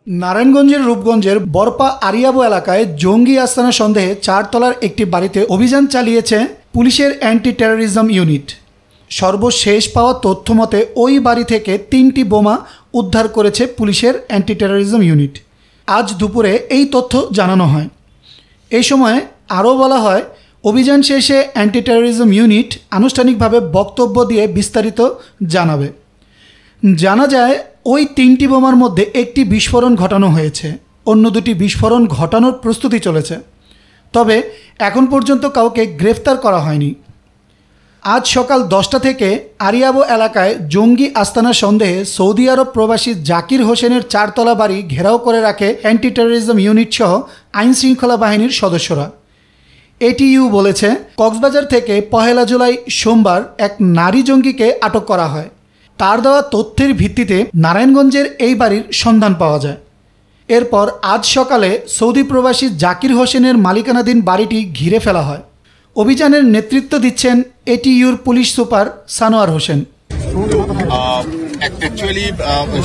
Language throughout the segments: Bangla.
নারায়ণগঞ্জের রূপগঞ্জের বরপা আরিয়াবো এলাকায় জঙ্গি আস্তানা সন্দেহে 4 তলার একটি বাড়িতে অভিযান চালিয়েছে পুলিশের অ্যান্টি টেররিজম ইউনিট। সর্বশেষ পাওয়া তথ্য মতে ওই বাড়ি থেকে 3টি বোমা উদ্ধার করেছে পুলিশের অ্যান্টি টেররিজম ইউনিট। আজ দুপুরে এই তথ্য জানানো হয়। এই সময় আরও বলা হয়, অভিযান শেষে অ্যান্টি টেররিজম ইউনিট আনুষ্ঠানিকভাবে বক্তব্য দিয়ে বিস্তারিত জানাবে। জানা যায় ওই 3টি বোমার মধ্যে একটি বিস্ফোরণ ঘটানো হয়েছে, অন্য 2টি বিস্ফোরণ ঘটানোর প্রস্তুতি চলেছে। তবে এখন পর্যন্ত কাউকে গ্রেফতার করা হয়নি। আজ সকাল 10টা থেকে আরিয়াবো এলাকায় জঙ্গি আস্তানা সন্দেহে সৌদি আরব প্রবাসী জাকির হোসেনের 4 তলা বাড়ি ঘেরাও করে রাখে অ্যান্টি টেররিজম ইউনিট সহ আইনশৃঙ্খলা বাহিনীর সদস্যরা। এটিইউ বলেছে, কক্সবাজার থেকে 1 জুলাই সোমবার এক নারী জঙ্গিকে আটক করা হয়। তার দেওয়া তথ্যের ভিত্তিতে নারায়ণগঞ্জের এই বাড়ির সন্ধান পাওয়া যায়। এরপর আজ সকালে সৌদি প্রবাসী জাকির হোসেনের মালিকানাধীন বাড়িটি ঘিরে ফেলা হয়। অভিযানের নেতৃত্ব দিচ্ছেন এটিইউর police super Sanowar Hossain. Actually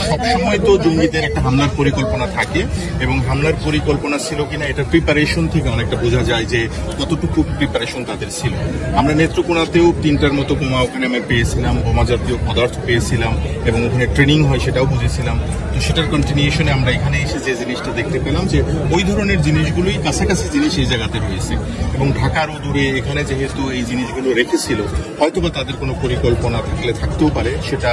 সবসময় তো জঙ্গিদের একটা হামলার পরিকল্পনা থাকে এবং হামলার পরিকল্পনা ছিল কিনা এটা প্রিপারেশন থেকে অনেকটা বোঝা যায় যে কতটুকু প্রিপারেশন তাদের ছিল। আমরা নেত্রকোনাতেও 3টার মতো বোমা ওখানে আমি পেয়েছিলাম, বোমা জাতীয় পদার্থ পেয়েছিলাম এবং ওখানে ট্রেনিং হয় সেটাও বুঝেছিলাম। তো সেটার কন্টিনিউশনে আমরা এখানে এসে যে জিনিসটা দেখতে পেলাম যে ওই ধরনের জিনিসগুলোই কাছাকাছি জিনিস এই জায়গাতে রয়েছে এবং ঢাকারও দূরে এখানে যেহেতু এই জিনিসগুলো রেখেছিল হয়তোবা তাদের কোনো পরিকল্পনা থাকতেও পারে। সেটা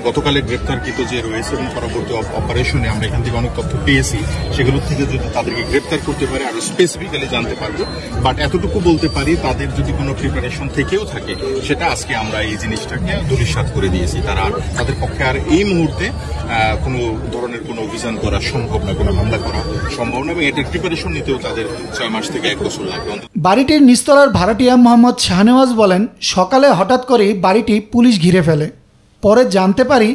গতকালে গ্রেপ্তারকৃত যে রয়েছে এবং পরবর্তী অপারেশনে আমরা এখান থেকে অনেক তথ্য পেয়েছি, সেগুলো থেকে যদি তাদেরকে গ্রেপ্তার করতে পারে আরো স্পেসিফিক্যালি জানতে পারবো। বাট এতটুকু বলতে পারি, তাদের যদি কোনো প্রিপারেশন থেকেও থাকে সেটা আজকে আমরা এই জিনিসটাকে ধূলিসাৎ করে দিয়েছি। তাদের পক্ষে আর এই মুহূর্তে কোনো ধরনের কোনো অভিযান করা সম্ভব না, কোনো হামলা করা সম্ভব না এবং এটার প্রিপারেশন নিতেও তাদের 6 মাস থেকে 1 বছর লাগবে। বাড়িটির নিচতলার ভাড়াটিয়া মোহাম্মদ শাহনেওয়াজ বলেন, সকালে হঠাৎ করেই বাড়িটি পুলিশ ঘিরে ফেলে। পরে জানতে পারি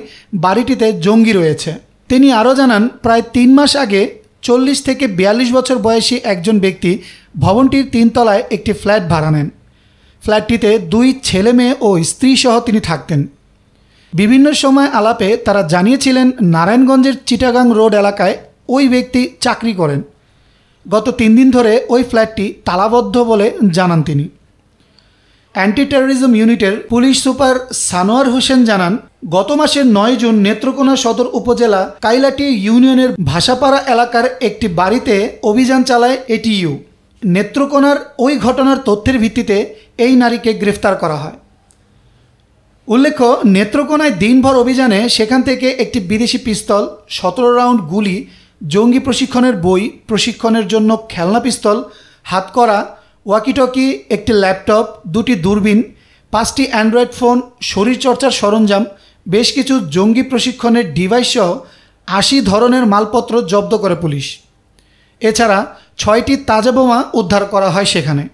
বাড়িটিতে জঙ্গি রয়েছে। তিনি আরও জানান, প্রায় 3 মাস আগে 40 থেকে 42 বছর বয়সী একজন ব্যক্তি ভবনটির 3 তলায় একটি ফ্ল্যাট ভাড়া নেন। ফ্ল্যাটটিতে 2 ছেলে মেয়ে ও স্ত্রী সহ তিনি থাকতেন। বিভিন্ন সময় আলাপে তারা জানিয়েছিলেন নারায়ণগঞ্জের চিটাগাং রোড এলাকায় ওই ব্যক্তি চাকরি করেন। গত 3 দিন ধরে ওই ফ্ল্যাটটি তালাবদ্ধ বলে জানান তিনি। অ্যান্টি টেররিজম ইউনিটের পুলিশ সুপার সানোয়ার হোসেন জানান, গত মাসের 9 জুন নেত্রকোনা সদর উপজেলা কাইলাটি ইউনিয়নের ভাষাপাড়া এলাকার একটি বাড়িতে অভিযান চালায় এটিইউ। নেত্রকোনার ওই ঘটনার তথ্যের ভিত্তিতে এই নারীকে গ্রেফতার করা হয়। উল্লেখ্য, নেত্রকোনায় দিনভর অভিযানে সেখান থেকে একটি বিদেশি পিস্তল, 17 রাউন্ড গুলি, জঙ্গি প্রশিক্ষণের বই, প্রশিক্ষণের জন্য খেলনা পিস্তল, হাতকড়া, ওয়াকিটকি, একটি ল্যাপটপ, 2টি দূরবীন, 5টি অ্যান্ড্রয়েড ফোন, শরীরচর্চার সরঞ্জাম, বেশ কিছু জঙ্গি প্রশিক্ষণের ডিভাইস সহ 80 ধরনের মালপত্র জব্দ করে পুলিশ। এছাড়া 6টি তাজা বোমা উদ্ধার করা হয় সেখানে।